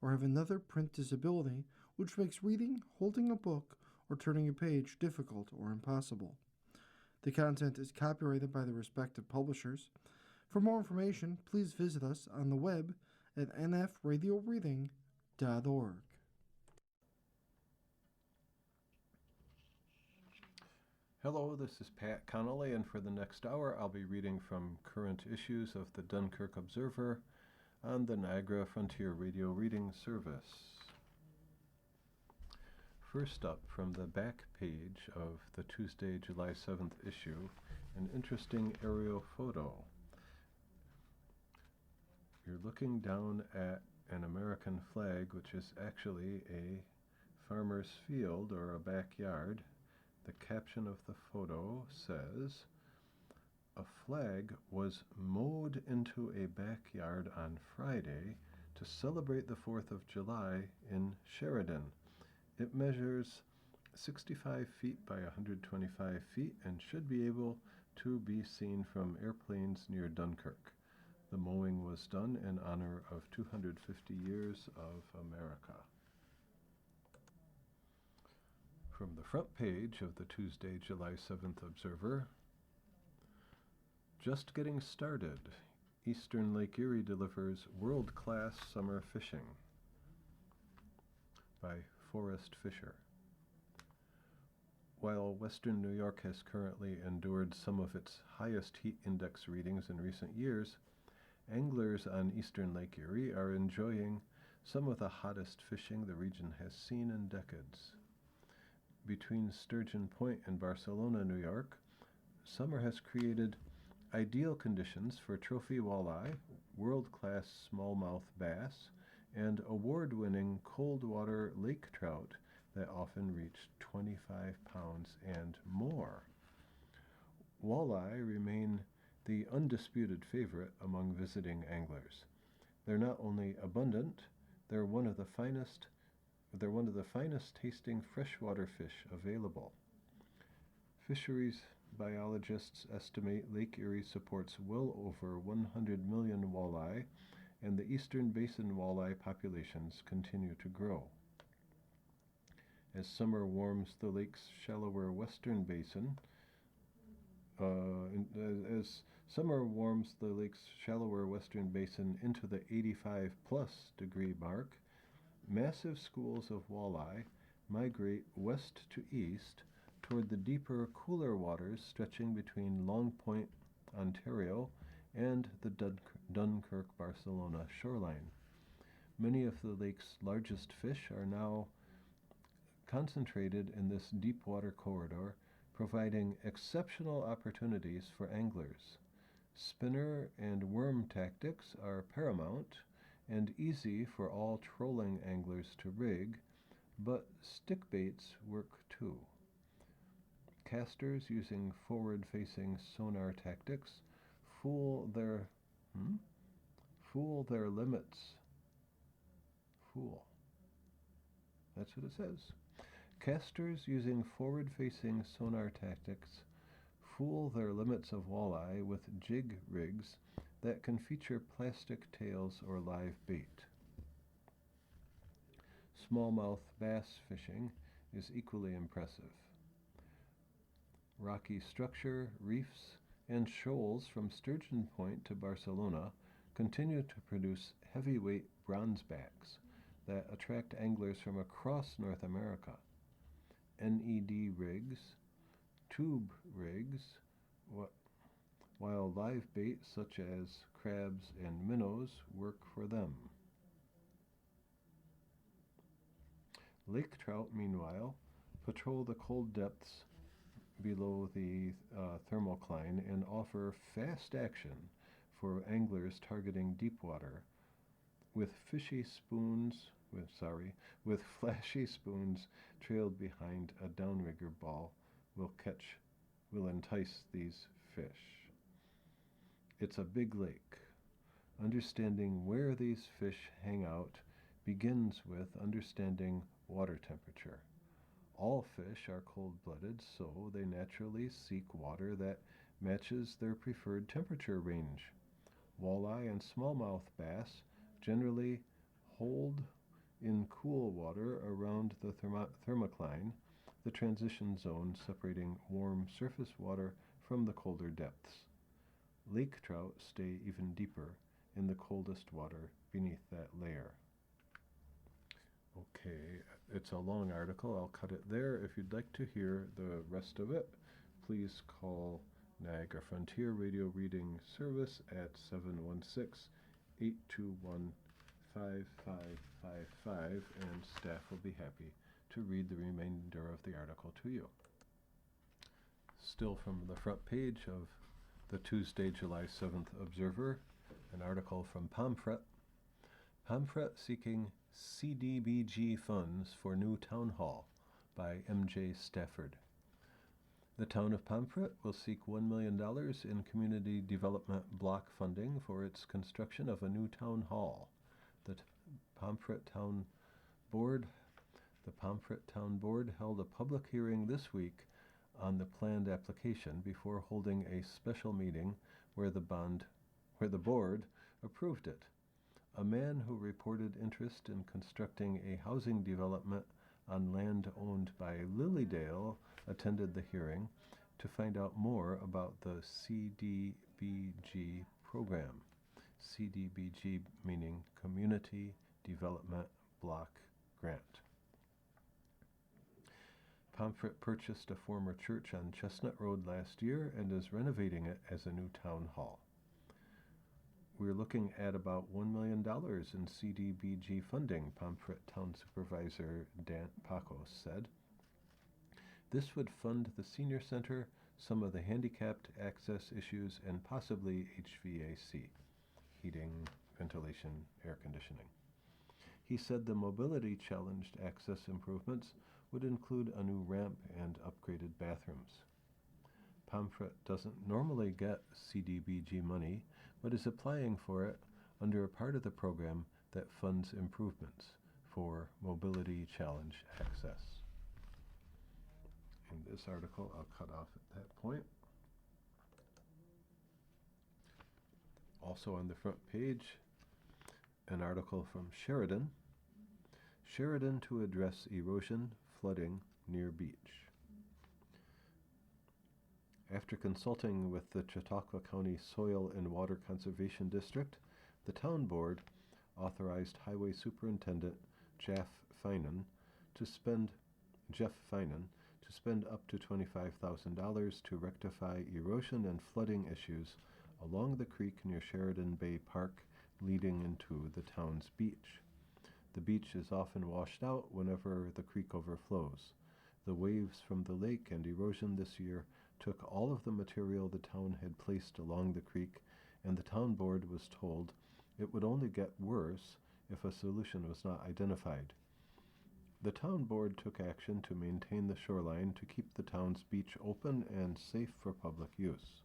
or have another print disability which makes reading, holding a book, or turning a page difficult or impossible. The content is copyrighted by the respective publishers. For more information, please visit us on the web at nfradioreading.org. Hello, this is Pat Connolly, and for the next hour I'll be reading from current issues of the Dunkirk Observer on the Niagara Frontier Radio Reading Service. First up, from the back page of the Tuesday, July 7th issue, an interesting aerial photo. You're looking down at an American flag, which is actually a farmer's field or a backyard. The caption of the photo says, "A flag was mowed into a backyard on Friday to celebrate the 4th of July in Sheridan. It measures 65 feet by 125 feet and should be able to be seen from airplanes near Dunkirk. The mowing was done in honor of 250 years of America." From the front page of the Tuesday, July 7th Observer, "Just getting started. Eastern Lake Erie delivers world-class summer fishing," by Forrest Fisher. While Western New York has currently endured some of its highest heat index readings in recent years, anglers on Eastern Lake Erie are enjoying some of the hottest fishing the region has seen in decades. Between Sturgeon Point and Barcelona, New York, summer has created ideal conditions for trophy walleye, world-class smallmouth bass, and award-winning cold-water lake trout that often reach 25 pounds and more. Walleye remain the undisputed favorite among visiting anglers. They're not only abundant, they're one of the finest tasting freshwater fish available. Fisheries biologists estimate Lake Erie supports well over 100 million walleye, and the Eastern Basin walleye populations continue to grow. As summer warms the lake's shallower western basin into the 85-plus degree mark, massive schools of walleye migrate west to east toward the deeper, cooler waters stretching between Long Point, Ontario, and the Dunkirk-Barcelona shoreline. Many of the lake's largest fish are now concentrated in this deep water corridor, providing exceptional opportunities for anglers. Spinner and worm tactics are paramount and easy for all trolling anglers to rig, but stick baits work too. Casters using forward-facing sonar tactics fool their limits. Fool. That's what it says. Casters using forward-facing sonar tactics fool their limits of walleye with jig rigs that can feature plastic tails or live bait. Smallmouth bass fishing is equally impressive. Rocky structure, reefs, and shoals from Sturgeon Point to Barcelona continue to produce heavyweight bronzebacks that attract anglers from across North America. NED rigs, tube rigs, while live bait such as crabs and minnows work for them. Lake trout, meanwhile, patrol the cold depths below the thermocline and offer fast action for anglers targeting deep water. With flashy spoons trailed behind a downrigger ball will entice these fish. It's a big lake. Understanding where these fish hang out begins with understanding water temperature. All fish are cold-blooded, so they naturally seek water that matches their preferred temperature range. Walleye and smallmouth bass generally hold in cool water around the thermocline, the transition zone separating warm surface water from the colder depths. Lake trout stay even deeper in the coldest water beneath that layer. Okay, it's a long article. I'll cut it there. If you'd like to hear the rest of it, please call Niagara Frontier Radio Reading Service at 716-821-5555, and staff will be happy to read the remainder of the article to you. Still from the front page of the Tuesday, July 7th Observer, an article from Pomfret. Pomfret seeking CDBG funds for new town hall by M.J. Stafford. The town of Pomfret will seek $1 million in community development block funding for its construction of a new town hall. The Pomfret Town Board held a public hearing this week on the planned application before holding a special meeting where the board approved it. A man who reported interest in constructing a housing development on land owned by Lilydale attended the hearing to find out more about the CDBG program. CDBG meaning Community Development Block Grant. Pomfret purchased a former church on Chestnut Road last year and is renovating it as a new town hall. We're looking at about $1 million in CDBG funding, Pomfret Town Supervisor Dan Pacos said. This would fund the senior center, some of the handicapped access issues, and possibly HVAC, heating, ventilation, air conditioning. He said the mobility-challenged access improvements would include a new ramp and upgraded bathrooms. Pomfret doesn't normally get CDBG money, but is applying for it under a part of the program that funds improvements for mobility challenge access. In this article, I'll cut off at that point. Also on the front page, an article from Sheridan. Sheridan to address erosion, flooding near beach. After consulting with the Chautauqua County Soil and Water Conservation District, the town board authorized Highway Superintendent Jeff Finan to spend up to $25,000 to rectify erosion and flooding issues along the creek near Sheridan Bay Park leading into the town's beach. The beach is often washed out whenever the creek overflows. The waves from the lake and erosion this year took all of the material the town had placed along the creek, and the town board was told it would only get worse if a solution was not identified. The town board took action to maintain the shoreline to keep the town's beach open and safe for public use.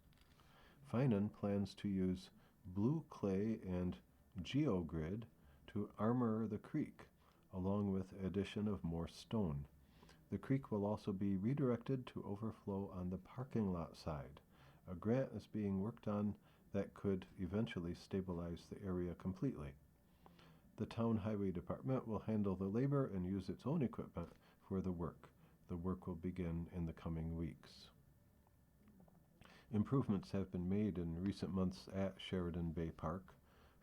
Finan plans to use blue clay and geogrid to armor the creek, along with addition of more stone. The creek will also be redirected to overflow on the parking lot side. A grant is being worked on that could eventually stabilize the area completely. The town highway department will handle the labor and use its own equipment for the work. The work will begin in the coming weeks. Improvements have been made in recent months at Sheridan Bay Park.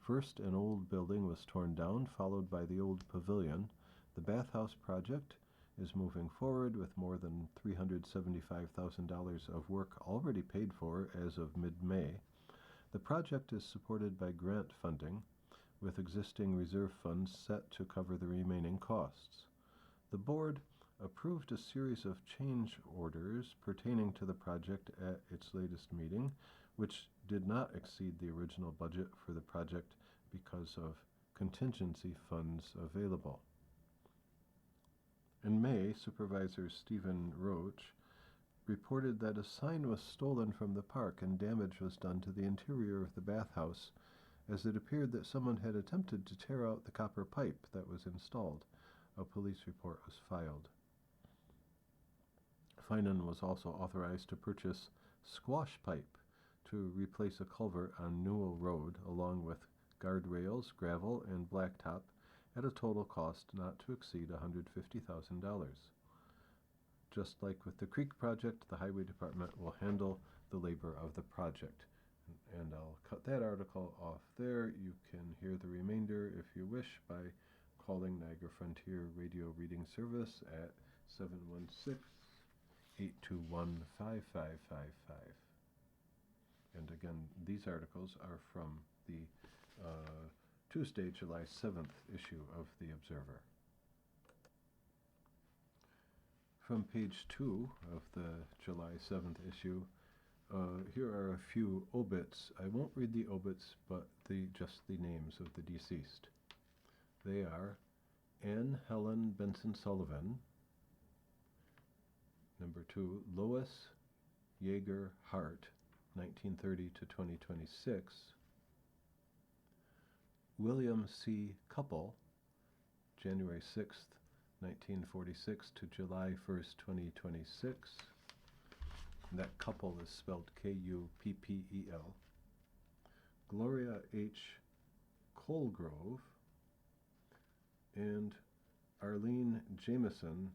First, an old building was torn down, followed by the old pavilion. The bathhouse project is moving forward with more than $375,000 of work already paid for as of mid-May. The project is supported by grant funding, with existing reserve funds set to cover the remaining costs. The board approved a series of change orders pertaining to the project at its latest meeting, which did not exceed the original budget for the project because of contingency funds available. In May, Supervisor Stephen Roach reported that a sign was stolen from the park and damage was done to the interior of the bathhouse, as it appeared that someone had attempted to tear out the copper pipe that was installed. A police report was filed. Finan was also authorized to purchase squash pipe to replace a culvert on Newell Road, along with guardrails, gravel, and blacktop, at a total cost not to exceed $150,000. Just like with the Creek project, the Highway Department will handle the labor of the project. And I'll cut that article off there. You can hear the remainder, if you wish, by calling Niagara Frontier Radio Reading Service at 716-821-5555. And again, these articles are from the Tuesday, July 7th issue of The Observer. From page 2 of the July 7th issue, here are a few obits. I won't read the obits, but just the names of the deceased. They are Anne Helen Benson Sullivan. Number 2, Lois Yeager Hart, 1930 to 2026. William C. Couple, January 6th, 1946 to July 1st, 2026. And that couple is spelled Kuppel. Gloria H. Colgrove and Arlene Jameson,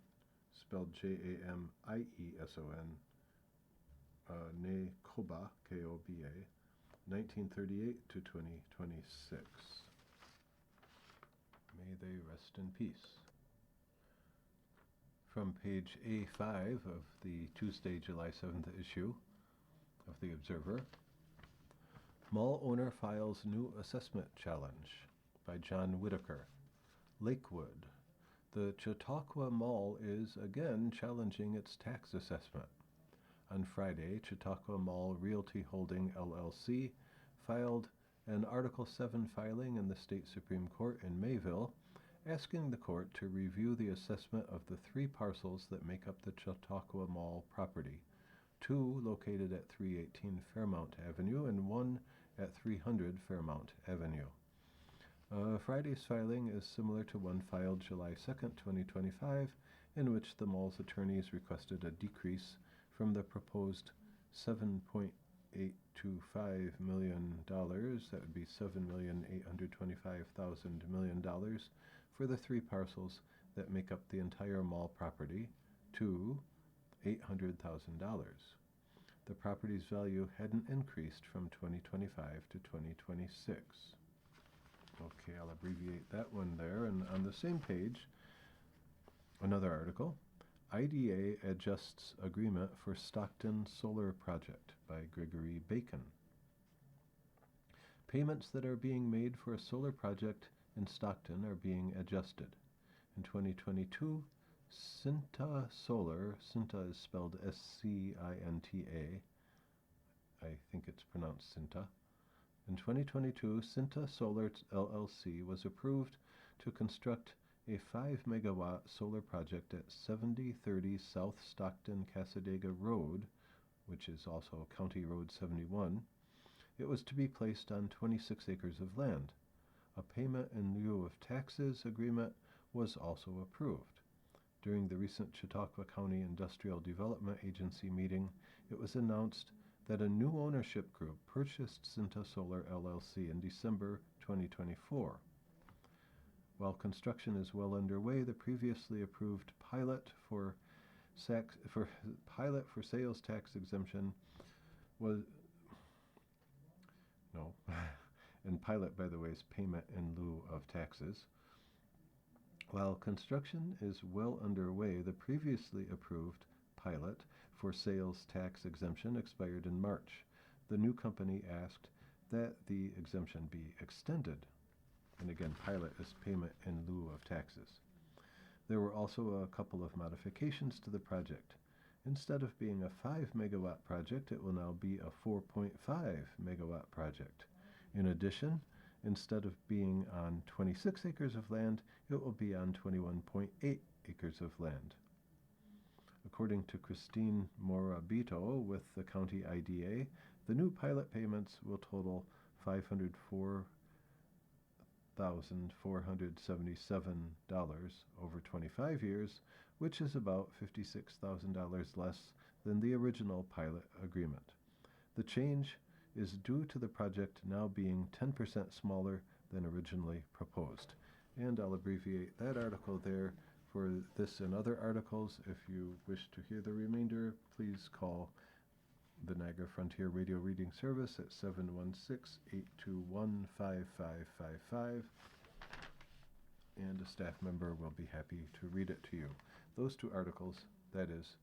spelled Jamieson, ne Koba, Koba, 1938 to 2026. May they rest in peace. From page A5 of the Tuesday, July 7th issue of The Observer, Mall Owner Files New Assessment Challenge by John Whitaker. Lakewood. The Chautauqua Mall is again challenging its tax assessment. On Friday, Chautauqua Mall Realty Holding LLC filed an Article 7 filing in the State Supreme Court in Mayville, asking the court to review the assessment of the 3 parcels that make up the Chautauqua Mall property, 2 located at 318 Fairmount Avenue and 1 at 300 Fairmount Avenue. Friday's filing is similar to one filed July 2nd, 2025, in which the mall's attorneys requested a decrease from the proposed $7.825 million, that would be $7,825,000 million, for the 3 parcels that make up the entire mall property, to $800,000. The property's value hadn't increased from 2025 to 2026. Okay, I'll abbreviate that one there. And on the same page, another article, IDA adjusts agreement for Stockton Solar Project by Gregory Bacon. Payments that are being made for a solar project in Stockton are being adjusted. In 2022, Cinta Solar, Cinta is spelled S-C-I-N-T-A, I think it's pronounced Cinta. In 2022, Cinta Solar LLC was approved to construct a 5-megawatt solar project at 7030 South Stockton Cassadaga Road, which is also County Road 71. It was to be placed on 26 acres of land. A payment in lieu of taxes agreement was also approved. During the recent Chautauqua County Industrial Development Agency meeting, it was announced that a new ownership group purchased Cinta Solar LLC in December 2024. While construction is well underway, the previously approved pilot for sales tax exemption was and pilot, by the way, is payment in lieu of taxes. While construction is well underway, the previously approved pilot for sales tax exemption expired in March. The new company asked that the exemption be extended. And again, pilot is payment in lieu of taxes. There were also a couple of modifications to the project. Instead of being a 5-megawatt project, it will now be a 4.5 megawatt project. In addition, instead of being on 26 acres of land, it will be on 21.8 acres of land. According to Christine Morabito with the County IDA, the new pilot payments will total $504,477 over 25 years, which is about $56,000 less than the original pilot agreement. The change is due to the project now being 10% smaller than originally proposed. and I'll abbreviate that article there. For this and other articles, if you wish to hear the remainder, please call the Niagara Frontier Radio Reading Service at 716-821-5555, and a staff member will be happy to read it to you. Those two articles, that is,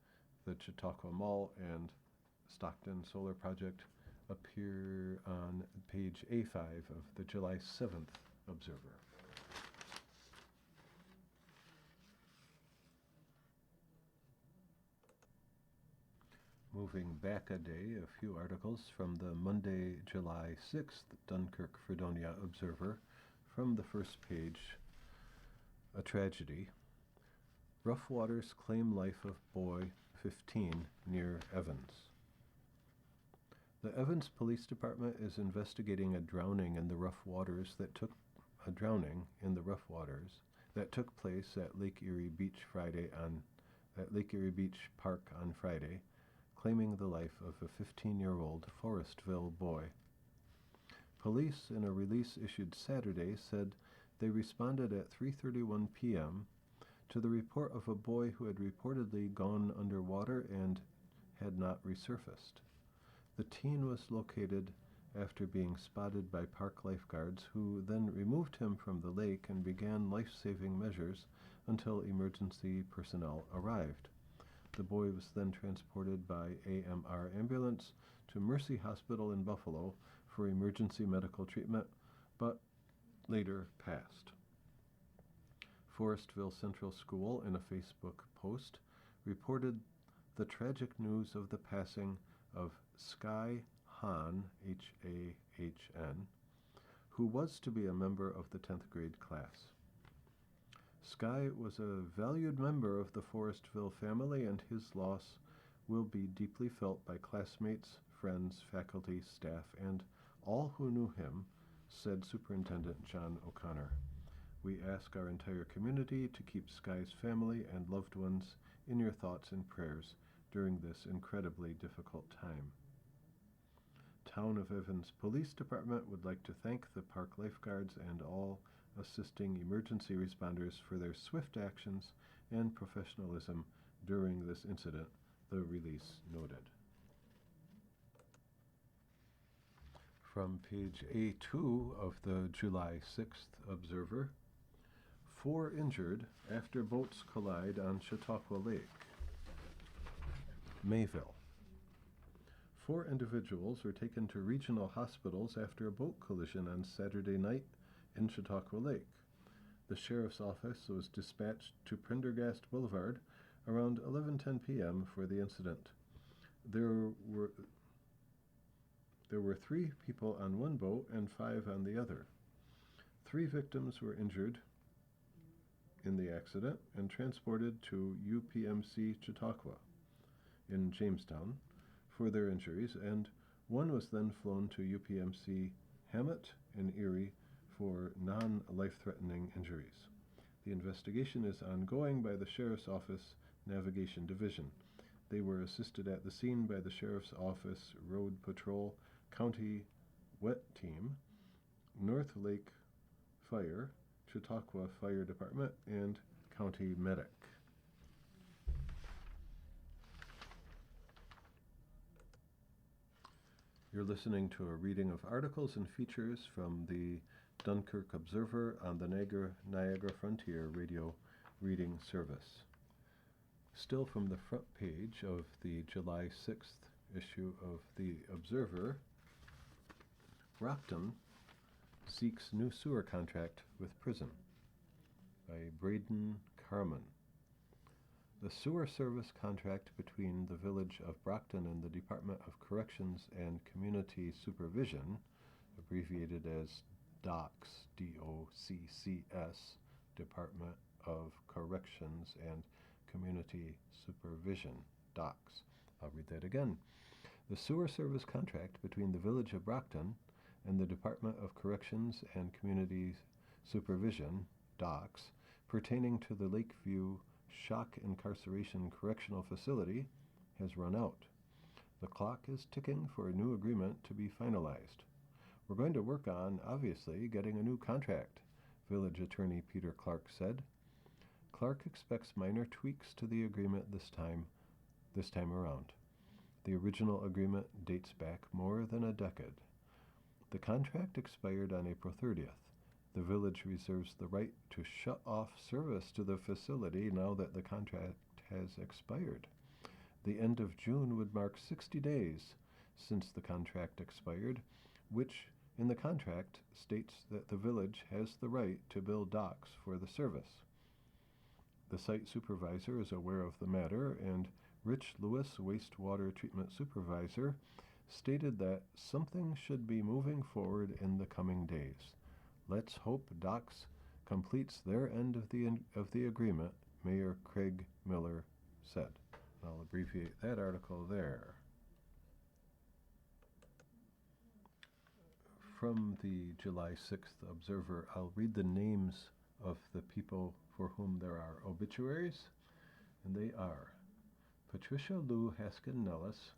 the Chautauqua Mall and Stockton Solar Project, appear on page A5 of the July 7th Observer. Moving back a day, a few articles from the Monday, July 6th Dunkirk Fredonia Observer. From the first page, a tragedy. Rough waters claim life of boy 15 near Evans. The Evans Police Department is investigating a drowning in the rough waters that took place at Lake Erie Beach Park on Friday, claiming the life of a 15-year-old Forestville boy. Police, in a release issued Saturday, said they responded at 3:31 p.m. to the report of a boy who had reportedly gone underwater and had not resurfaced. The teen was located after being spotted by park lifeguards, who then removed him from the lake and began life-saving measures until emergency personnel arrived. The boy was then transported by AMR ambulance to Mercy Hospital in Buffalo for emergency medical treatment, but later passed. Forestville Central School, in a Facebook post, reported the tragic news of the passing of Sky Han, H-A-H-N, who was to be a member of the 10th grade class. Sky was a valued member of the Forestville family, and his loss will be deeply felt by classmates, friends, faculty, staff, and all who knew him, said Superintendent John O'Connor. We ask our entire community to keep Sky's family and loved ones in your thoughts and prayers during this incredibly difficult time. Town of Evans Police Department would like to thank the park lifeguards and all assisting emergency responders for their swift actions and professionalism during this incident, the release noted. From page A2 of the July 6th Observer, 4 injured after boats collide on Chautauqua Lake. Mayville. 4 individuals were taken to regional hospitals after a boat collision on Saturday night in Chautauqua Lake. The sheriff's office was dispatched to Prendergast Boulevard around 11:10 p.m. for the incident. There were 3 people on one boat and 5 on the other. 3 victims were injured in the accident and transported to UPMC Chautauqua in Jamestown for their injuries, and 1 was then flown to UPMC Hammett in Erie for non-life-threatening injuries. The investigation is ongoing by the Sheriff's Office Navigation Division. They were assisted at the scene by the Sheriff's Office Road Patrol, County Wet Team, North Lake Fire, Chautauqua Fire Department, and County Medic. You're listening to a reading of articles and features from the Dunkirk Observer on the Niagara Frontier Radio Reading Service. Still from the front page of the July 6th issue of the Observer, Brockton seeks new sewer contract with prison, by Braden Carman. The sewer service contract between the Village of Brockton and the Department of Corrections and Community Supervision, abbreviated as DOCCS, D-O-C-C-S, Department of Corrections and Community Supervision, DOCCS. I'll read that again. The sewer service contract between the Village of Brockton and the Department of Corrections and Community Supervision, DOCCS, pertaining to the Lakeview Shock Incarceration Correctional Facility has run out. The clock is ticking for a new agreement to be finalized. We're going to work on, obviously, getting a new contract, Village Attorney Peter Clark said. Clark expects minor tweaks to the agreement this time around. The original agreement dates back more than a decade. The contract expired on April 30th. The village reserves the right to shut off service to the facility now that the contract has expired. The end of June would mark 60 days since the contract expired, which in the contract states that the village has the right to build docks for the service. The site supervisor is aware of the matter, and Rich Lewis, wastewater treatment supervisor, stated that something should be moving forward in the coming days. Let's hope Docks completes their end of the agreement, Mayor Craig Miller said. I'll abbreviate that article there. From the July 6th Observer, I'll read the names of the people for whom there are obituaries, and they are Patricia Lou Haskin Nellis,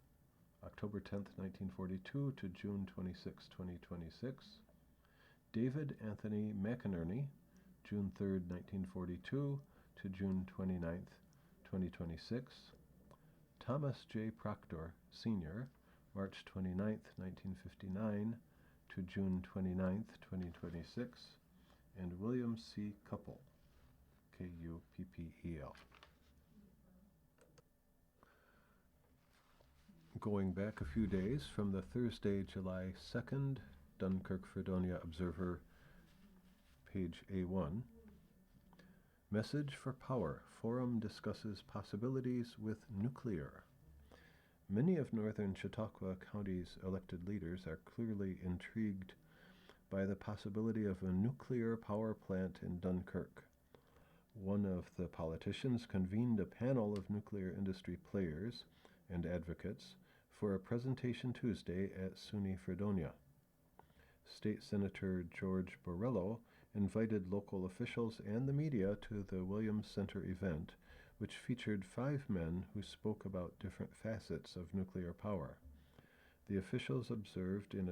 October 10th, 1942 to June 26, 2026. David Anthony McInerney, June 3rd, 1942 to June 29th, 2026. Thomas J. Proctor, Sr., March 29th, 1959 to June 29th, 2026. And William C. Kupple, Kuppel. Going back a few days from the Thursday, July 2nd, Dunkirk Observer, page A1. Message for Power. Forum discusses possibilities with nuclear. Many of northern Chautauqua County's elected leaders are clearly intrigued by the possibility of a nuclear power plant in Dunkirk. One of the politicians convened a panel of nuclear industry players and advocates for a presentation Tuesday at SUNY Fredonia. State Senator George Borrello invited local officials and the media to the Williams Center event, which featured 5 men who spoke about different facets of nuclear power. The officials observed in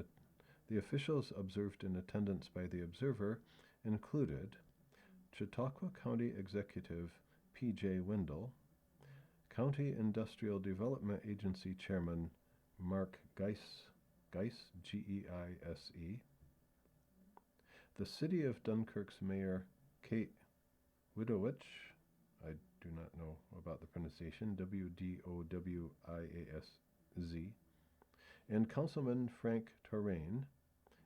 attendance by the Observer included Chautauqua County Executive P.J. Wendell, County Industrial Development Agency Chairman Mark Geise, G-E-I-S-E, the City of Dunkirk's Mayor Kate Widowich, I do not know about the pronunciation, W-D-O-W-I-A-S-Z, and Councilman Frank Torrain,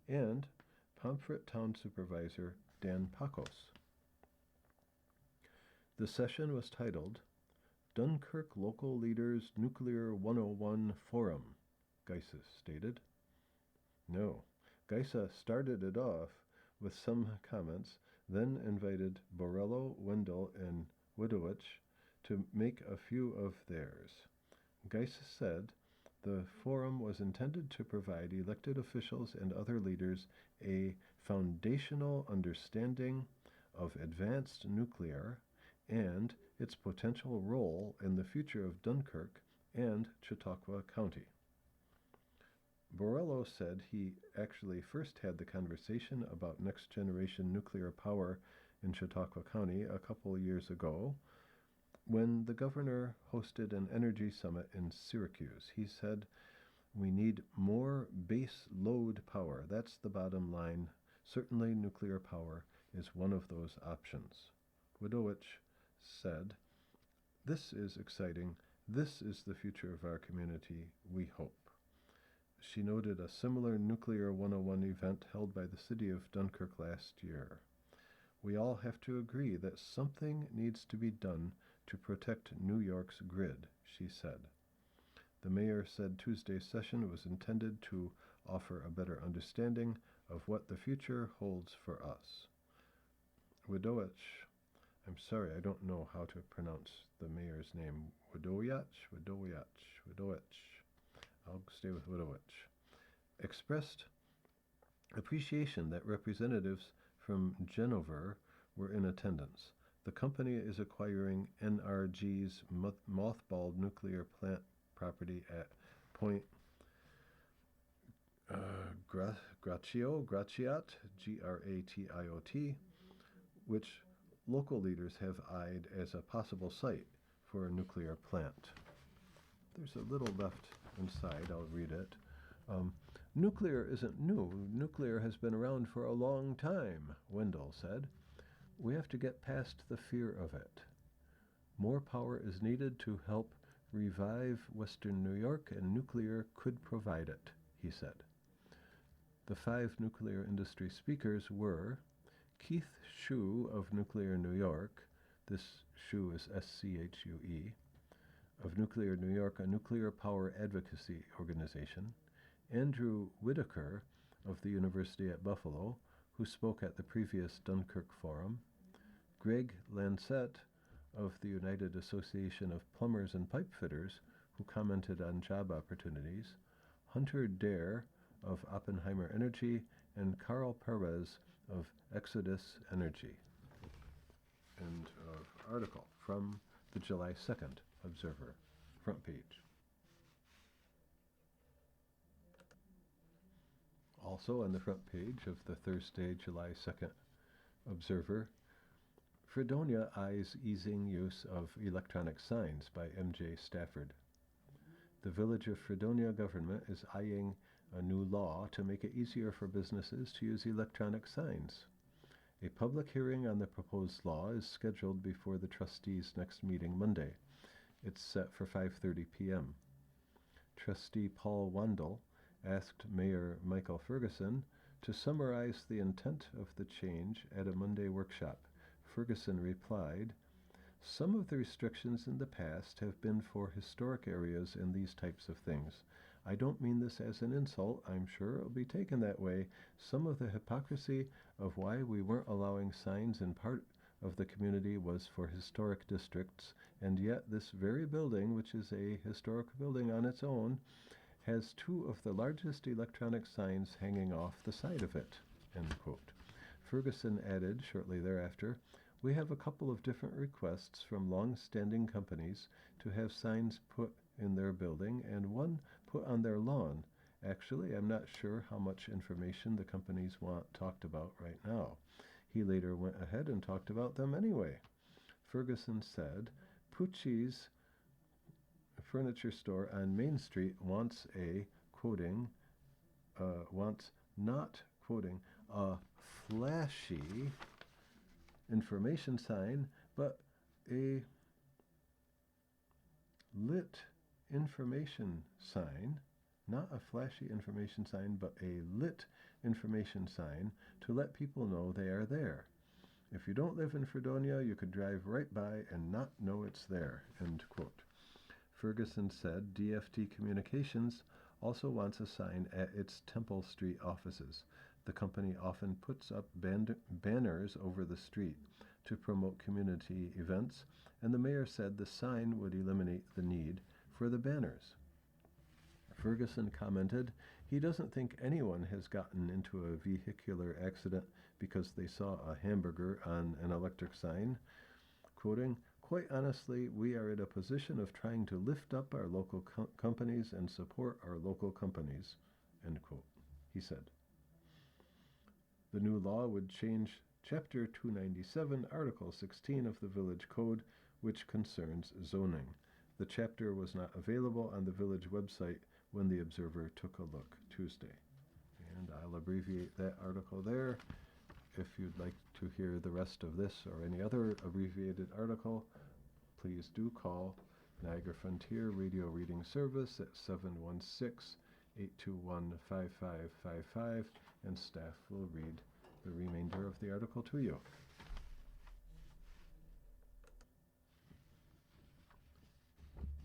and Pomfret Town Supervisor Dan Pacos. The session was titled Dunkirk Local Leaders Nuclear 101 Forum, Geise stated. No, Geise started it off with some comments, then invited Borrello, Wendell, and Widowich to make a few of theirs. Geise said the forum was intended to provide elected officials and other leaders a foundational understanding of advanced nuclear and its potential role in the future of Dunkirk and Chautauqua County. Borrello said he actually first had the conversation about next-generation nuclear power in Chautauqua County a couple years ago when the governor hosted an energy summit in Syracuse. He said, "We need more base load power. That's the bottom line. Certainly nuclear power is one of those options." Widowich said, "This is exciting. This is the future of our community, we hope." She noted a similar Nuclear 101 event held by the city of Dunkirk last year. "We all have to agree that something needs to be done to protect New York's grid," she said. The mayor said Tuesday's session was intended to offer a better understanding of what the future holds for us. Widowich, I'm sorry, I don't know how to pronounce the mayor's name. Widowich. I'll stay with Widowich. Expressed appreciation that representatives from Genover were in attendance. The company is acquiring NRG's mothballed nuclear plant property at Point Gratiot, Gratiot, which local leaders have eyed as a possible site for a nuclear plant. There's a little left inside. I'll read it. Nuclear isn't new. Nuclear has been around for a long time, Wendell said. We have to get past the fear of it. More power is needed to help revive Western New York, and nuclear could provide it, he said. The 5 nuclear industry speakers were Keith Shue of Nuclear New York, this Shue is S-C-H-U-E, of Nuclear New York, a nuclear power advocacy organization, Andrew Whitaker of the University at Buffalo, who spoke at the previous Dunkirk Forum, Greg Lancet of the United Association of Plumbers and Pipe Fitters, who commented on job opportunities, Hunter Dare of Oppenheimer Energy, and Carl Perez of Exodus Energy. End of article from the July 2nd Observer, front page. Also on the front page of the Thursday, July 2nd Observer, Fredonia eyes easing use of electronic signs by M.J. Stafford. The Village of Fredonia government is eyeing a new law to make it easier for businesses to use electronic signs. A public hearing on the proposed law is scheduled before the trustees' next meeting Monday. It's set for 5:30 p.m. Trustee Paul Wandel asked Mayor Michael Ferguson to summarize the intent of the change at a Monday workshop. Ferguson replied, "Some of the restrictions in the past have been for historic areas and these types of things. I don't mean this as an insult. I'm sure it'll be taken that way. Some of the hypocrisy of why we weren't allowing signs in part of the community was for historic districts, and yet this very building, which is a historic building on its own, has 2 of the largest electronic signs hanging off the side of it." End quote. Ferguson added shortly thereafter, "We have a couple of different requests from long-standing companies to have signs put in their building and one put on their lawn. Actually, I'm not sure how much information the companies want talked about right now." He later went ahead and talked about them anyway. Ferguson said, "Pucci's furniture store on Main Street wants a, quoting, wants not, quoting, a flashy information sign, but a lit information sign, not a flashy information sign, but a lit information sign to let people know they are there. If you don't live in Fredonia, you could drive right by and not know it's there." End quote. Ferguson said DFT Communications also wants a sign at its Temple Street offices. The company often puts up banners over the street to promote community events, and the mayor said the sign would eliminate the need for the banners. Ferguson commented he doesn't think anyone has gotten into a vehicular accident because they saw a hamburger on an electric sign. Quoting, "Quite honestly, we are in a position of trying to lift up our local companies and support our local companies," end quote, he said. The new law would change Chapter 297, Article 16 of the Village Code, which concerns zoning. The chapter was not available on the village website when the Observer took a look Tuesday. And I'll abbreviate that article there. If you'd like to hear the rest of this or any other abbreviated article, please do call Niagara Frontier Radio Reading Service at 716-821-5555, and staff will read the remainder of the article to you.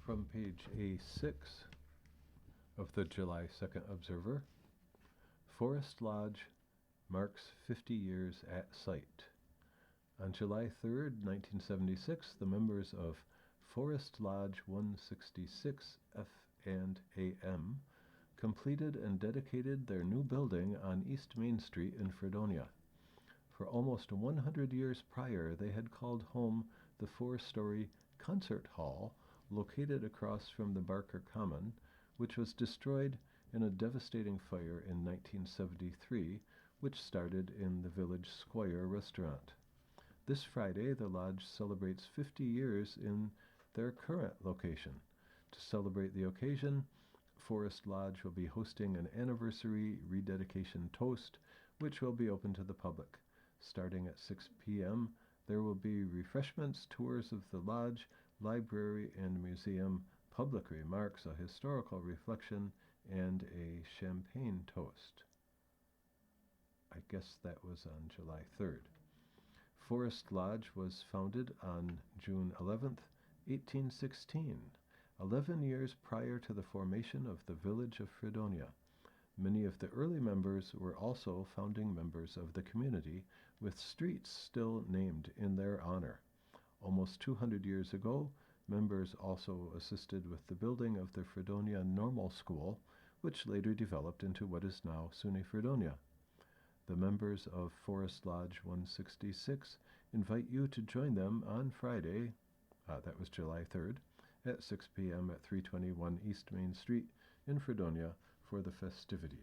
From page A6 of the July 2nd Observer, Forest Lodge marks 50 years at site. On July 3rd, 1976, the members of Forest Lodge 166 F&AM completed and dedicated their new building on East Main Street in Fredonia. For almost 100 years prior, they had called home the 4-story concert hall located across from the Barker Common, which was destroyed in a devastating fire in 1973, which started in the Village Square restaurant. This Friday, the Lodge celebrates 50 years in their current location. To celebrate the occasion, Forest Lodge will be hosting an anniversary rededication toast, which will be open to the public. Starting at 6 p.m., there will be refreshments, tours of the lodge, library, and museum, public remarks, a historical reflection, and a champagne toast. I guess that was on July 3rd. Forest Lodge was founded on June 11th, 1816, 11 years prior to the formation of the village of Fredonia. Many of the early members were also founding members of the community, with streets still named in their honor. Almost 200 years ago, members also assisted with the building of the Fredonia Normal School, which later developed into what is now SUNY Fredonia. The members of Forest Lodge 166 invite you to join them on Friday, that was July 3rd, at 6 p.m. at 321 East Main Street in Fredonia for the festivities.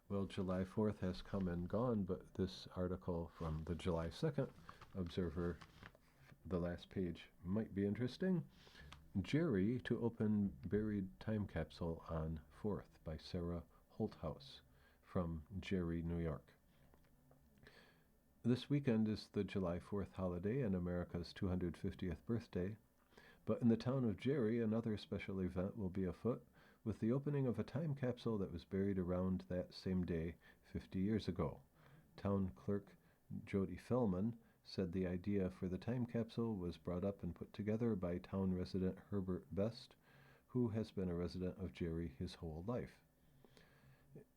Well, July 4th has come and gone, but this article from the July 2nd Observer, the last page, might be interesting. Jerry to open buried time capsule on 4th by Sarah Holthouse from Jerry, New York. This weekend is the July 4th holiday and America's 250th birthday, but in the town of Jerry, another special event will be afoot with the opening of a time capsule that was buried around that same day 50 years ago. Town clerk Jody Fellman said the idea for the time capsule was brought up and put together by town resident Herbert Best, who has been a resident of Jerry his whole life.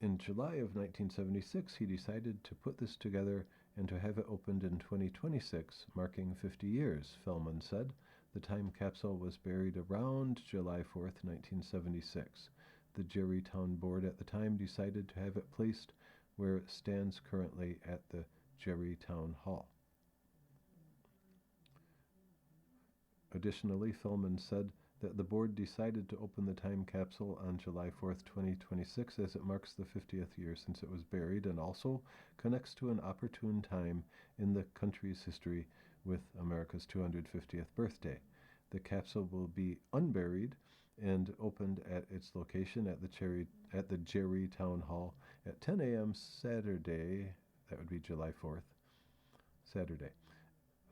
In July of 1976, he decided to put this together and to have it opened in 2026, marking 50 years, Fellman said. The time capsule was buried around July 4th, 1976. The Jerry Town Board at the time decided to have it placed where it stands currently at the Jerry Town Hall. Additionally, Fellman said that the board decided to open the time capsule on July 4th, 2026, as it marks the 50th year since it was buried and also connects to an opportune time in the country's history with America's 250th birthday. The capsule will be unburied and opened at its location at the Jerry Town Hall at 10 a.m. Saturday, that would be July 4th, Saturday.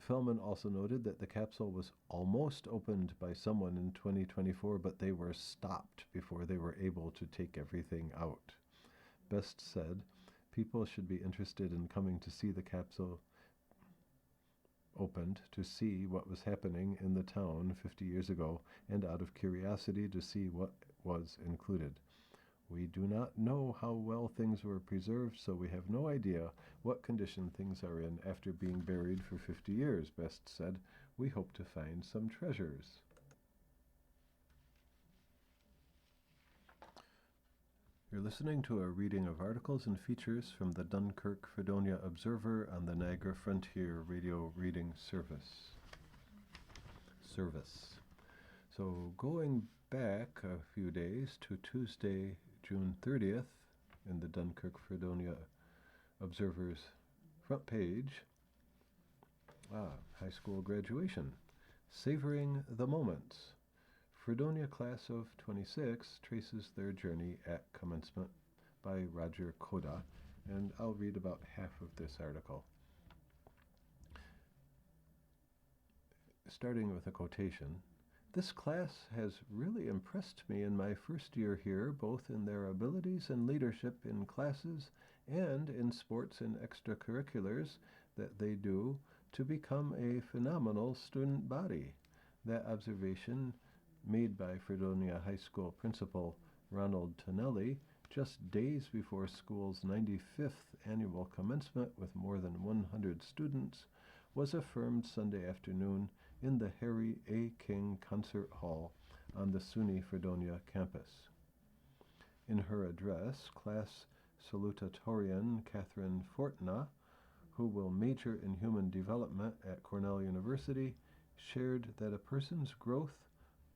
Fellman also noted that the capsule was almost opened by someone in 2024, but they were stopped before they were able to take everything out. Best said, people should be interested in coming to see the capsule opened, to see what was happening in the town 50 years ago, and out of curiosity to see what was included. We do not know how well things were preserved, so we have no idea what condition things are in after being buried for 50 years, Best said. We hope to find some treasures. You're listening to a reading of articles and features from the Dunkirk Observer on the Niagara Frontier Radio Reading Service. So going back a few days to Tuesday, June 30th, in the Dunkirk Observer's front page, high school graduation, savoring the moments. Fredonia class of 26 traces their journey at commencement by Roger Koda, and I'll read about half of this article. Starting with a quotation, "This class has really impressed me in my first year here, both in their abilities and leadership in classes and in sports and extracurriculars that they do to become a phenomenal student body." That observation, made by Fredonia High School principal Ronald Tonelli just days before school's 95th annual commencement with more than 100 students, was affirmed Sunday afternoon in the Harry A. King Concert Hall on the SUNY Fredonia campus. In her address, class salutatorian Catherine Fortna, who will major in human development at Cornell University, shared that a person's growth,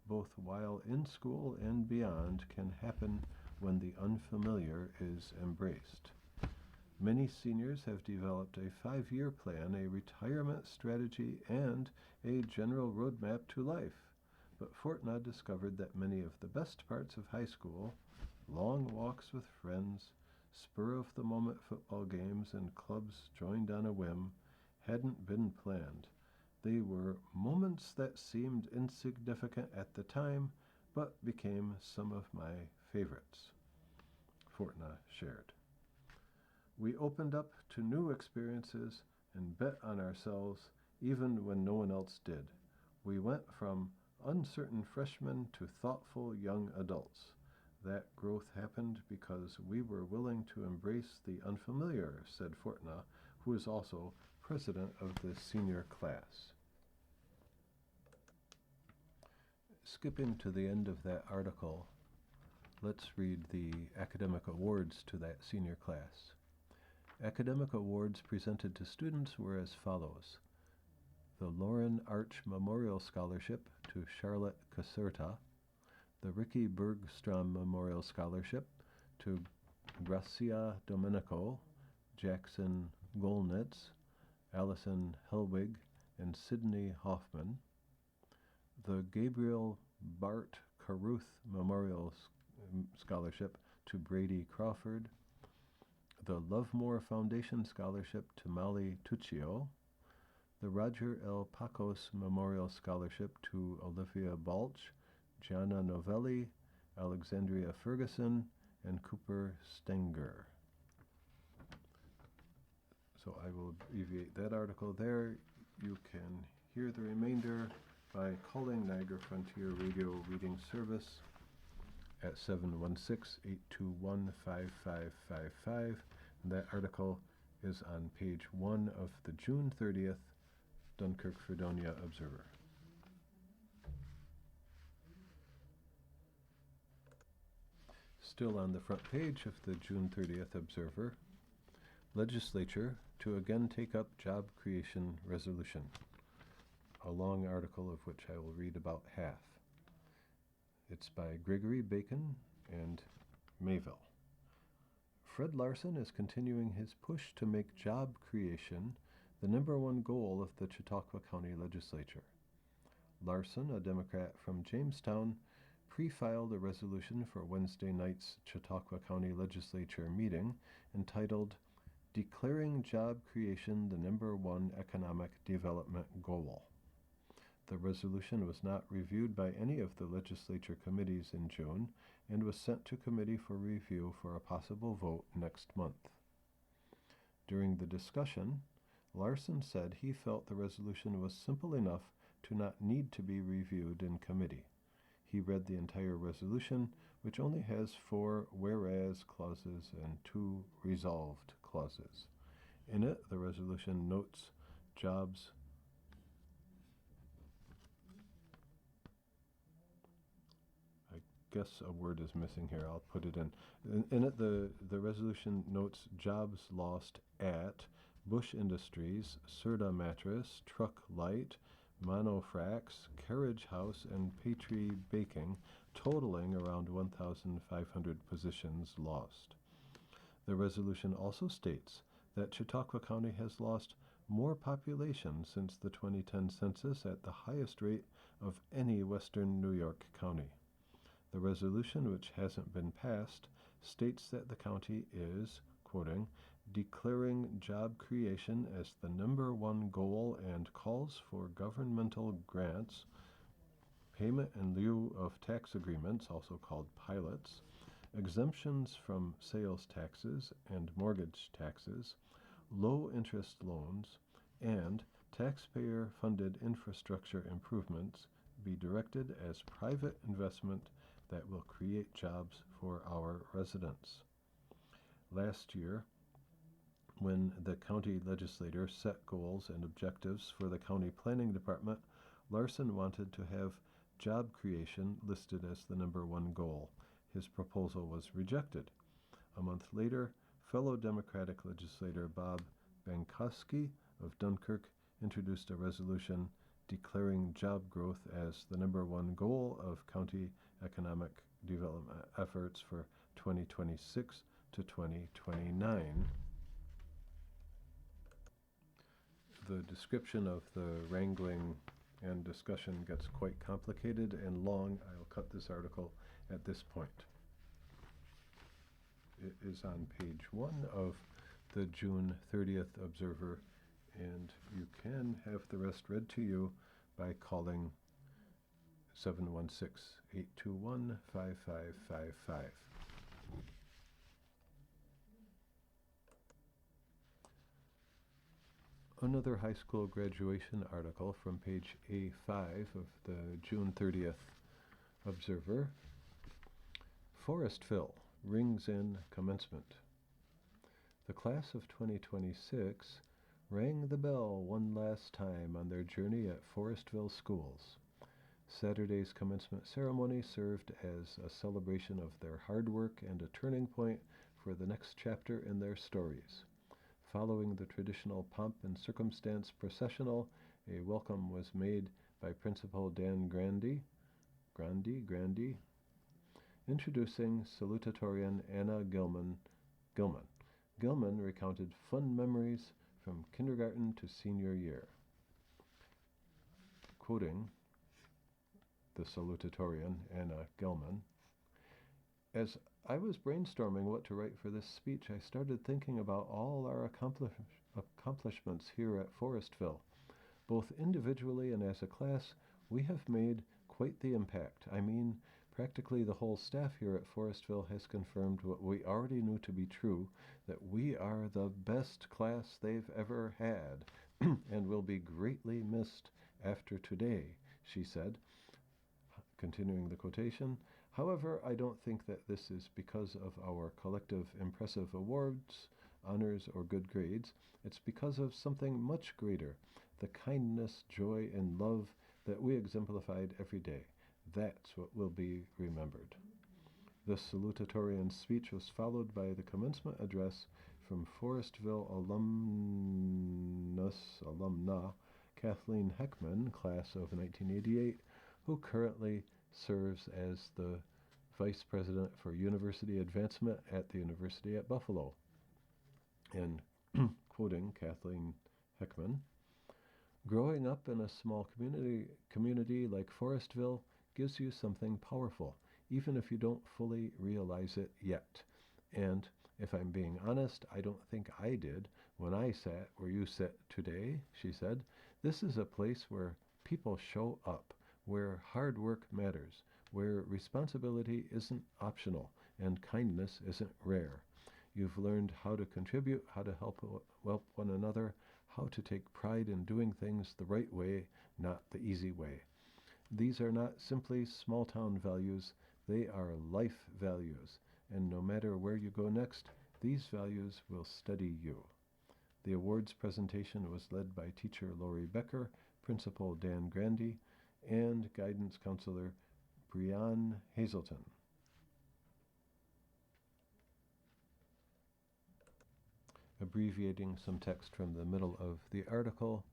both while in school and beyond, can happen when the unfamiliar is embraced. Many seniors have developed a 5-year plan, a retirement strategy, and a general roadmap to life. But Fortna discovered that many of the best parts of high school, long walks with friends, spur-of-the-moment football games, and clubs joined on a whim, hadn't been planned. They were moments that seemed insignificant at the time, but became some of my favorites, Fortna shared. We opened up to new experiences and bet on ourselves even when no one else did. We went from uncertain freshmen to thoughtful young adults. That growth happened because we were willing to embrace the unfamiliar, said Fortna, who is also president of the senior class. Skipping to the end of that article, let's read the academic awards to that senior class. Academic awards presented to students were as follows. The Lauren Arch Memorial Scholarship to Charlotte Caserta, the Ricky Bergstrom Memorial Scholarship to Gracia Domenico, Jackson Golnitz, Allison Helwig, and Sidney Hoffman, the Gabriel Bart Caruth Memorial Scholarship to Brady Crawford, the Lovemore Foundation Scholarship to Molly Tuccio, the Roger L. Pacos Memorial Scholarship to Olivia Balch, Gianna Novelli, Alexandria Ferguson, and Cooper Stenger. So I will abbreviate that article there. You can hear the remainder by calling Niagara Frontier Radio Reading Service at 716-821-5555. That article is on page 1 of the June 30th Dunkirk Fredonia Observer. Still on the front page of the June 30th Observer, Legislature to again take up job creation resolution. A long article of which I will read about half. It's by Gregory Bacon and Mayville. Fred Larson is continuing his push to make job creation the number one goal of the Chautauqua County Legislature. Larson, a Democrat from Jamestown, pre-filed a resolution for Wednesday night's Chautauqua County Legislature meeting entitled Declaring Job Creation the Number One Economic Development Goal. The resolution was not reviewed by any of the legislature committees in June and was sent to committee for review for a possible vote next month. During the discussion, Larson said he felt the resolution was simple enough to not need to be reviewed in committee. He read the entire resolution, which only has 4 whereas clauses and 2 resolved clauses. In it, the resolution notes jobs guess a word is missing here. I'll put it in. In it, the resolution notes jobs lost at Bush Industries, Serta Mattress, Truck Light, Monofrax, Carriage House, and Petrie Baking, totaling around 1,500 positions lost. The resolution also states that Chautauqua County has lost more population since the 2010 census at the highest rate of any western New York county. The resolution, which hasn't been passed, states that the county is, quoting, declaring job creation as the number one goal and calls for governmental grants, payment in lieu of tax agreements, also called pilots, exemptions from sales taxes and mortgage taxes, low-interest loans, and taxpayer-funded infrastructure improvements be directed as private investment that will create jobs for our residents. Last year, when the county legislature set goals and objectives for the county planning department, Larson wanted to have job creation listed as the number one goal. His proposal was rejected. A month later, fellow Democratic legislator Bob Bankowski of Dunkirk introduced a resolution declaring job growth as the number one goal of county economic development efforts for 2026 to 2029. the description of the wrangling and discussion gets quite complicated and long. I'll cut this article at this point. It is on page 1 of the June 30th Observer, and you can have the rest read to you by calling 716-821-5555. Another high school graduation article from page A5 of the June 30th Observer. Forestville rings in commencement. The class of 2026 rang the bell one last time on their journey at Forestville schools. Saturday's commencement ceremony served as a celebration of their hard work and a turning point for the next chapter in their stories. Following the traditional pomp and circumstance processional, a welcome was made by Principal Dan Grandy, introducing salutatorian Anna Gilman. Gilman recounted fun memories from kindergarten to senior year. Quoting the salutatorian Anna Gilman, "As I was brainstorming what to write for this speech, I started thinking about all our accomplishments here at Forestville. Both individually and as a class, we have made quite the impact. I mean, practically the whole staff here at Forestville has confirmed what we already knew to be true, that we are the best class they've ever had, and will be greatly missed after today," she said. Continuing the quotation, "However, I don't think that this is because of our collective impressive awards, honors, or good grades. It's because of something much greater, the kindness, joy, and love that we exemplified every day. That's what will be remembered." The salutatorian speech was followed by the commencement address from Forestville alumna Kathleen Heckman, class of 1988, who currently serves as the Vice President for University Advancement at the University at Buffalo. And quoting Kathleen Heckman, "Growing up in a small community like Forestville gives you something powerful, even if you don't fully realize it yet. And if I'm being honest, I don't think I did when I sat where you sit today," she said. "This is a place where people show up, where hard work matters, where responsibility isn't optional and kindness isn't rare. You've learned how to contribute, how to help one another, how to take pride in doing things the right way, not the easy way. These are not simply small-town values, they are life values, and no matter where you go next, these values will steady you." The awards presentation was led by teacher Lori Becker, Principal Dan Grandy, and guidance counselor Brianne Hazelton. Abbreviating some text from the middle of the article,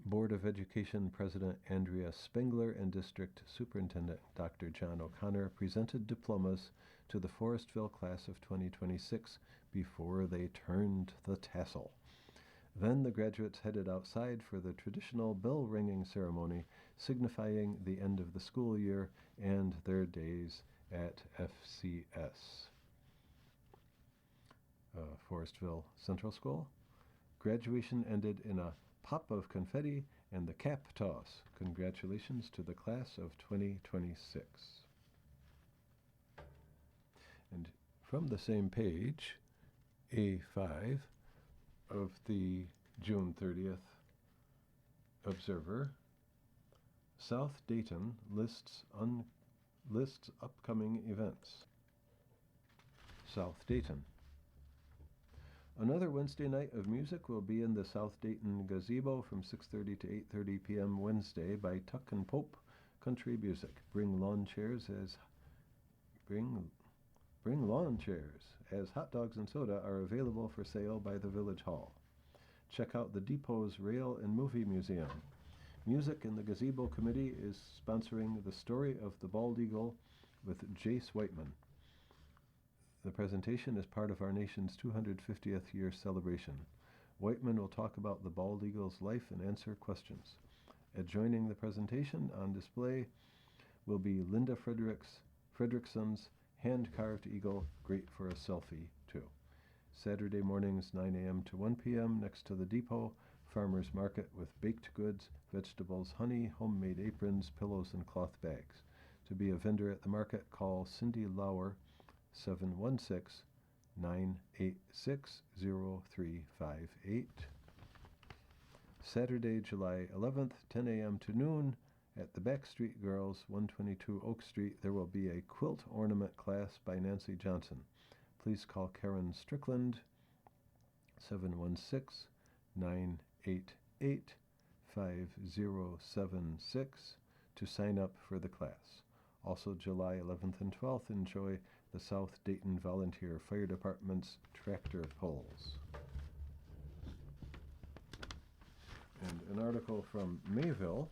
Board of Education President Andrea Spengler and District Superintendent Dr. John O'Connor presented diplomas to the Forestville class of 2026 before they turned the tassel. Then the graduates headed outside for the traditional bell-ringing ceremony, signifying the end of the school year and their days at FCS. Forestville Central School. Graduation ended in a pop of confetti and the cap toss. Congratulations to the class of 2026. And from the same page, A5 of the June 30th Observer, South Dayton lists upcoming events. South Dayton. Another Wednesday night of music will be in the South Dayton Gazebo from 6:30 to 8:30 p.m. Wednesday by Tuck and Pope Country Music. Bring lawn chairs as hot dogs and soda are available for sale by the Village Hall. Check out the Depot's Rail and Movie Museum. Music in the Gazebo Committee is sponsoring The Story of the Bald Eagle with Jace Whiteman. The presentation is part of our nation's 250th year celebration. Whiteman will talk about the bald eagle's life and answer questions. Adjoining the presentation on display will be Linda Fredrickson's hand-carved eagle, great for a selfie, too. Saturday mornings, 9 a.m. to 1 p.m. next to the depot, farmers market with baked goods, vegetables, honey, homemade aprons, pillows, and cloth bags. To be a vendor at the market, call Cindy Lauer, 716-986-0358. Saturday, July 11th, 10 a.m. to noon, at the Backstreet Girls, 122 Oak Street, there will be a quilt ornament class by Nancy Johnson. Please call Karen Strickland, 716-988-5076 to sign up for the class. Also, July 11th and 12th, enjoy the South Dayton Volunteer Fire Department's tractor pulls. And an article from Mayville,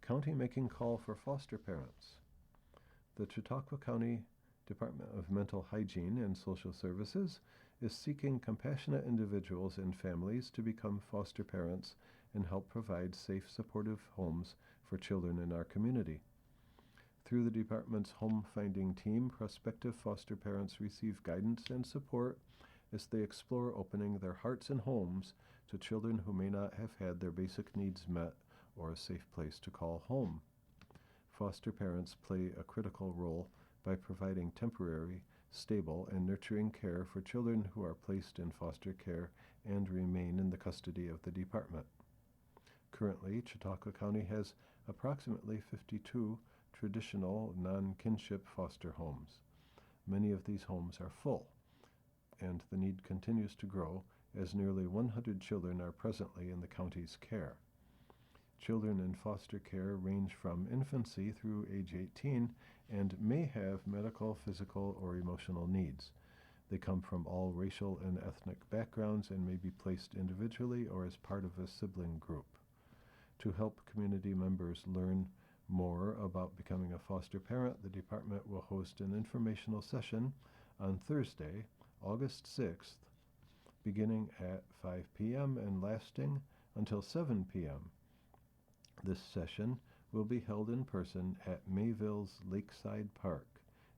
County making call for foster parents. The Chautauqua County Department of Mental Hygiene and Social Services is seeking compassionate individuals and families to become foster parents and help provide safe, supportive homes for children in our community. Through the department's home finding team, prospective foster parents receive guidance and support as they explore opening their hearts and homes to children who may not have had their basic needs met or a safe place to call home. Foster parents play a critical role by providing temporary, stable, and nurturing care for children who are placed in foster care and remain in the custody of the department. Currently, Chautauqua County has approximately 52 traditional non-kinship foster homes. Many of these homes are full, and the need continues to grow as nearly 100 children are presently in the county's care. Children in foster care range from infancy through age 18 and may have medical, physical, or emotional needs. They come from all racial and ethnic backgrounds and may be placed individually or as part of a sibling group. To help community members learn more about becoming a foster parent, the department will host an informational session on Thursday, August 6th, beginning at 5 p.m. and lasting until 7 p.m. This session will be held in person at Mayville's Lakeside Park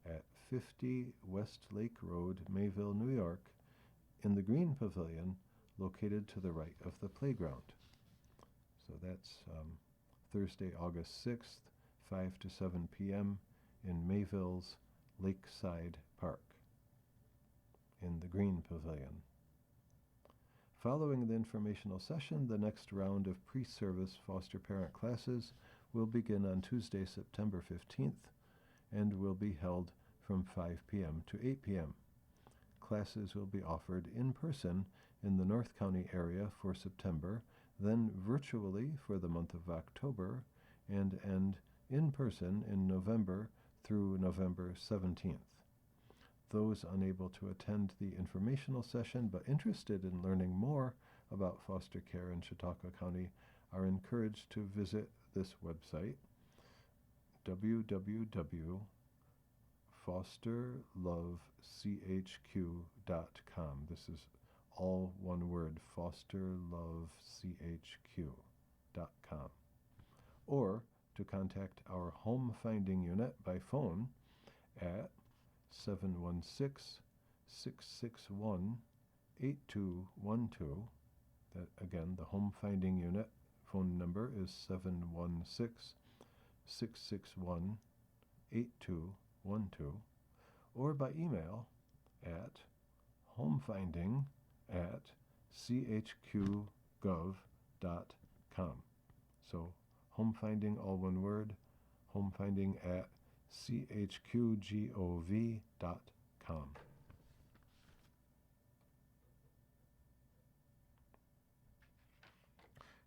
at 50 Westlake Road, Mayville, New York, in the Green Pavilion located to the right of the playground. So that's Thursday, August 6th, 5 to 7 p.m. in Mayville's Lakeside Park in the Green Pavilion. Following the informational session, the next round of pre-service foster parent classes will begin on Tuesday, September 15th, and will be held from 5 p.m. to 8 p.m. Classes will be offered in person in the North County area for September, then virtually for the month of October, and end in person in November through November 17th. Those unable to attend the informational session but interested in learning more about foster care in Chautauqua County are encouraged to visit this website, www.fosterlovechq.com. This is all one word, fosterlovechq.com. Or to contact our home finding unit by phone at 716-661-8212. That again, the home finding unit phone number is 716-661-8212, or by email at homefinding@chqgov.com. So home finding, all one word, home finding at chqgov.com.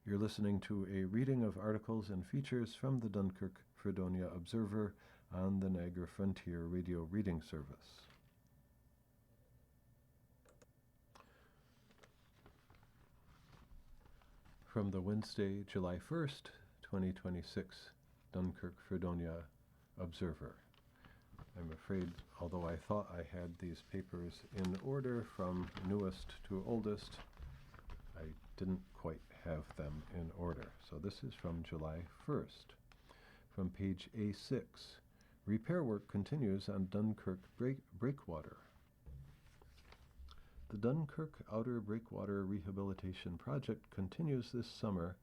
You're listening to a reading of articles and features from the Dunkirk Fredonia Observer on the Niagara Frontier Radio Reading Service. From the Wednesday, July 1st, 2026, Dunkirk Fredonia Observer. I'm afraid, although I thought I had these papers in order from newest to oldest, didn't quite have them in order. So this is from July 1st. From page A6, repair work continues on Dunkirk breakwater. The Dunkirk Outer Breakwater Rehabilitation Project continues this summer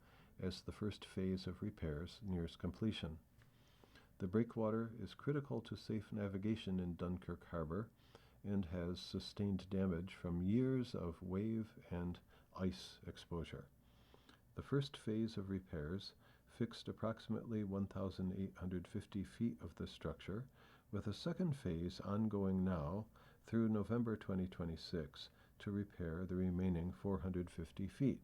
as the first phase of repairs nears completion. The breakwater is critical to safe navigation in Dunkirk Harbor and has sustained damage from years of wave and ice exposure. The first phase of repairs fixed approximately 1,850 feet of the structure, with a second phase ongoing now through November 2026 to repair the remaining 450 feet.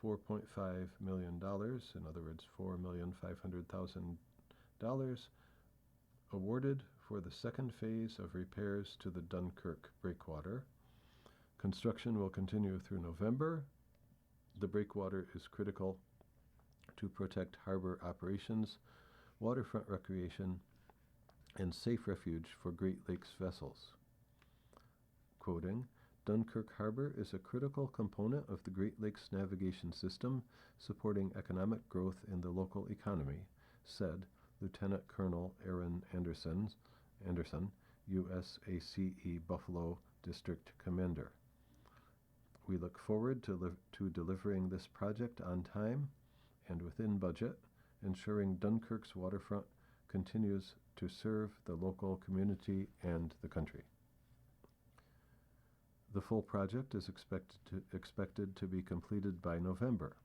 $4.5 million, in other words, $4,500,000, awarded for the second phase of repairs to the Dunkirk breakwater. Construction will continue through November. The breakwater is critical to protect harbor operations, waterfront recreation, and safe refuge for Great Lakes vessels. Quoting, Dunkirk Harbor is a critical component of the Great Lakes navigation system, supporting economic growth in the local economy, said Lieutenant Colonel Aaron Anderson, USACE Buffalo District Commander. We look forward to delivering this project on time and within budget, ensuring Dunkirk's waterfront continues to serve the local community and the country. The full project is expected to be completed by November.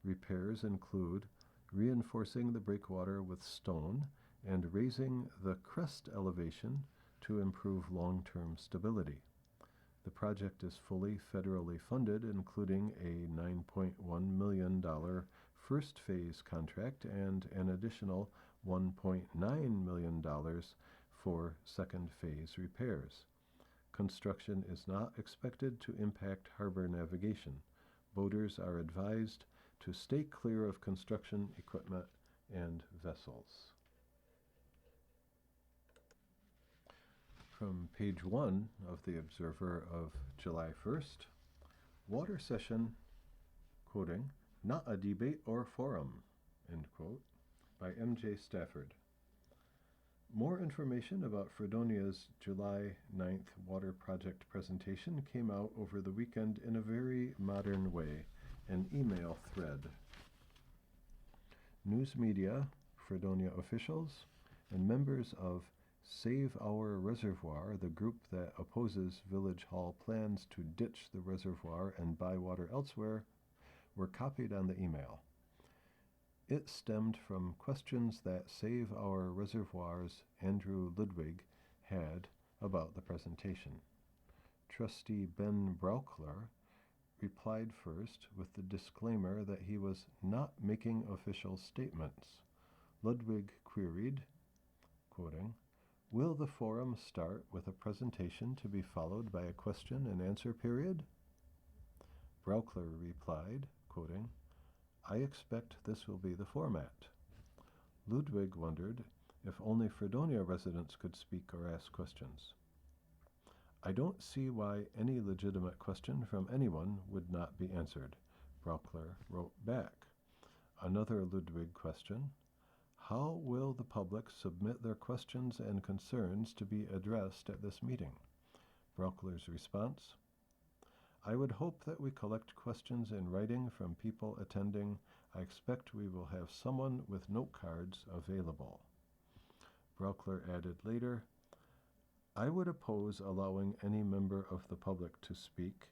Repairs include reinforcing the breakwater with stone and raising the crest elevation to improve long-term stability. The project is fully federally funded, including a $9.1 million first phase contract and an additional $1.9 million for second phase repairs. Construction is not expected to impact harbor navigation. Boaters are advised to stay clear of construction equipment and vessels. From page 1 of the Observer of July 1st, water session, quoting, not a debate or forum, end quote, by M.J. Stafford. More information about Fredonia's July 9th water project presentation came out over the weekend in a very modern way, an email thread. News media, Fredonia officials, and members of Save Our Reservoir, the group that opposes Village Hall plans to ditch the reservoir and buy water elsewhere, were copied on the email. It stemmed from questions that Save Our Reservoir's Andrew Ludwig had about the presentation. Trustee Ben Brauchler replied first with the disclaimer that he was not making official statements. Ludwig queried, quoting, will the forum start with a presentation to be followed by a question and answer period? Brauchler replied, quoting, I expect this will be the format. Ludwig wondered if only Fredonia residents could speak or ask questions. I don't see why any legitimate question from anyone would not be answered, Brauchler wrote back. Another Ludwig question, how will the public submit their questions and concerns to be addressed at this meeting? Brauchler's response, I would hope that we collect questions in writing from people attending. I expect we will have someone with note cards available. Brauchler added later, I would oppose allowing any member of the public to speak,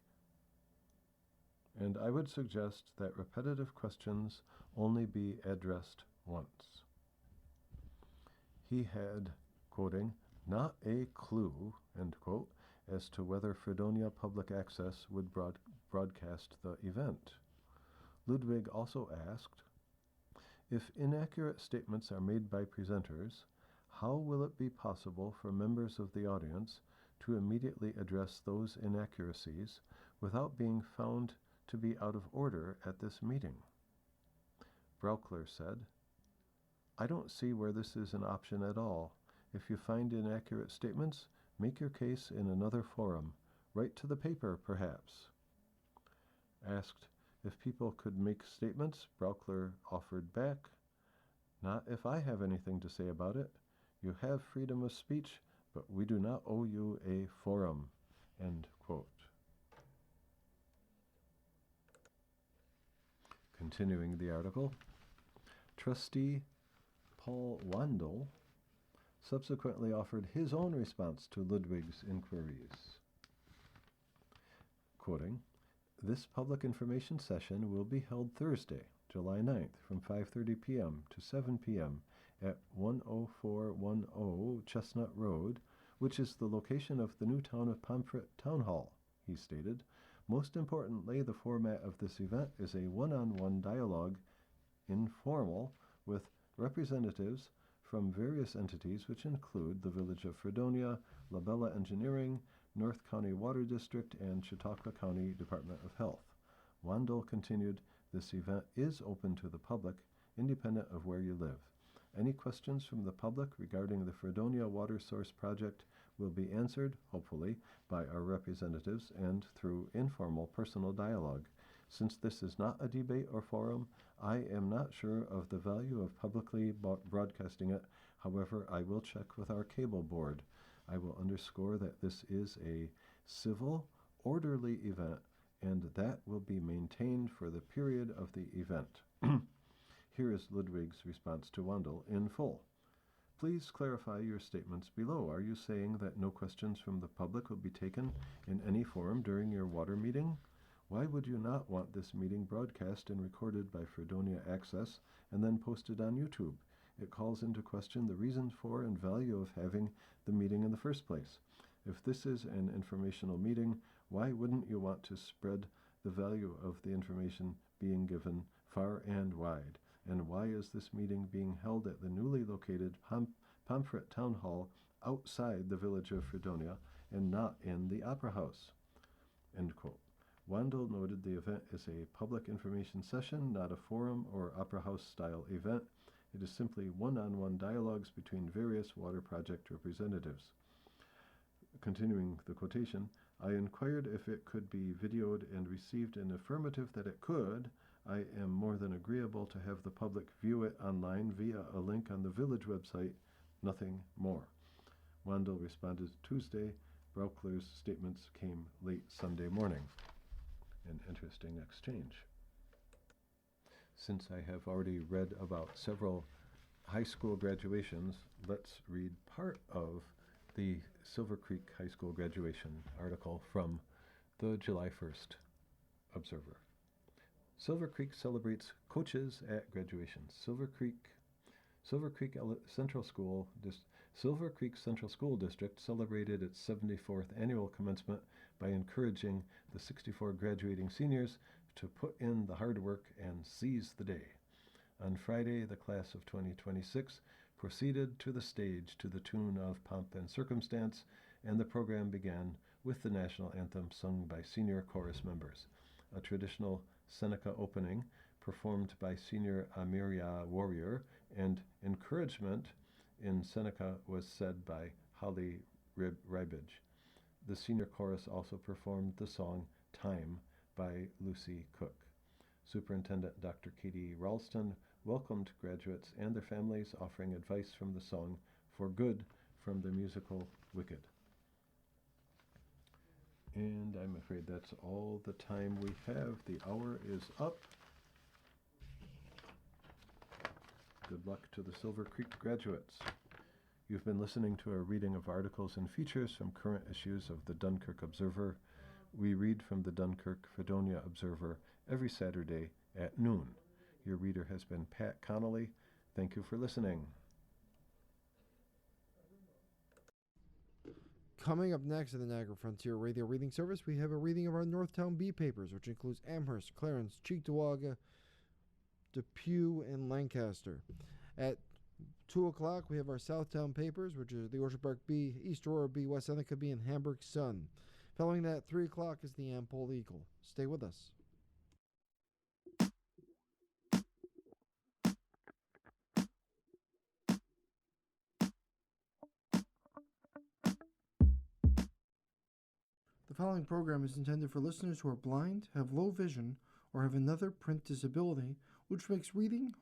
and I would suggest that repetitive questions only be addressed once. He had, quoting, not a clue, end quote, as to whether Fredonia Public Access would broadcast the event. Ludwig also asked, if inaccurate statements are made by presenters, how will it be possible for members of the audience to immediately address those inaccuracies without being found to be out of order at this meeting? Brauchler said, I don't see where this is an option at all. If you find inaccurate statements, make your case in another forum. Write to the paper, perhaps. Asked if people could make statements, Braukler offered back, "Not if I have anything to say about it. You have freedom of speech, but we do not owe you a forum." End quote. Continuing the article, Trustee Paul Wandel subsequently offered his own response to Ludwig's inquiries. Quoting, "This public information session will be held Thursday, July 9th from 5:30 p.m. to 7 p.m. at 10410 Chestnut Road, which is the location of the new Town of Pomfret Town Hall," he stated. "Most importantly, the format of this event is a one-on-one dialogue, informal, with representatives from various entities which include the Village of Fredonia, La Bella Engineering, North County Water District, and Chautauqua County Department of Health." Wandel continued, "This event is open to the public, independent of where you live. Any questions from the public regarding the Fredonia Water Source Project will be answered, hopefully, by our representatives and through informal personal dialogue. Since this is not a debate or forum, I am not sure of the value of publicly broadcasting it. However, I will check with our cable board. I will underscore that this is a civil, orderly event, and that will be maintained for the period of the event." Here is Ludwig's response to Wandel in full. "Please clarify your statements below. Are you saying that no questions from the public will be taken in any forum during your water meeting? Why would you not want this meeting broadcast and recorded by Fredonia Access and then posted on YouTube? It calls into question the reason for and value of having the meeting in the first place. If this is an informational meeting, why wouldn't you want to spread the value of the information being given far and wide? And why is this meeting being held at the newly located Pomfret Town Hall outside the village of Fredonia and not in the Opera House?" End quote. Wandel noted the event is a public information session, not a forum or Opera House-style event. It is simply one-on-one dialogues between various water project representatives. Continuing the quotation, "I inquired if it could be videoed and received an affirmative that it could. I am more than agreeable to have the public view it online via a link on the village website. Nothing more." Wandel responded Tuesday. Braukler's statements came late Sunday morning. An interesting exchange. Since I have already read about several high school graduations, let's read part of the Silver Creek High School graduation article from the July 1st Observer. Silver Creek celebrates coaches at graduation. Silver Creek Central School District celebrated its 74th annual commencement by encouraging the 64 graduating seniors to put in the hard work and seize the day. On Friday, the class of 2026 proceeded to the stage to the tune of Pomp and Circumstance, and the program began with the national anthem sung by senior chorus members. A traditional Seneca opening performed by senior Amiria Warrior, and encouragement in Seneca was said by Holly Ribage. The senior chorus also performed the song Time by Lucy Cook. Superintendent Dr. Katie Ralston welcomed graduates and their families, offering advice from the song For Good from the musical Wicked. And I'm afraid that's all the time we have. The hour is up. Good luck to the Silver Creek graduates. You've been listening to a reading of articles and features from current issues of the Dunkirk Observer. We read from the Dunkirk Fredonia Observer every Saturday at noon. Your reader has been Pat Connolly. Thank you for listening. Coming up next in the Niagara Frontier Radio Reading Service, we have a reading of our Northtown Bee papers, which includes Amherst, Clarence, Cheektowaga, Depew, and Lancaster. At 2 o'clock, we have our Southtown papers, which is the Orchard Park Bee, East Aurora Bee, West Seneca Bee, and Hamburg Sun. Following that, 3 o'clock is the Ampole Eagle. Stay with us. The following program is intended for listeners who are blind, have low vision, or have another print disability, which makes reading,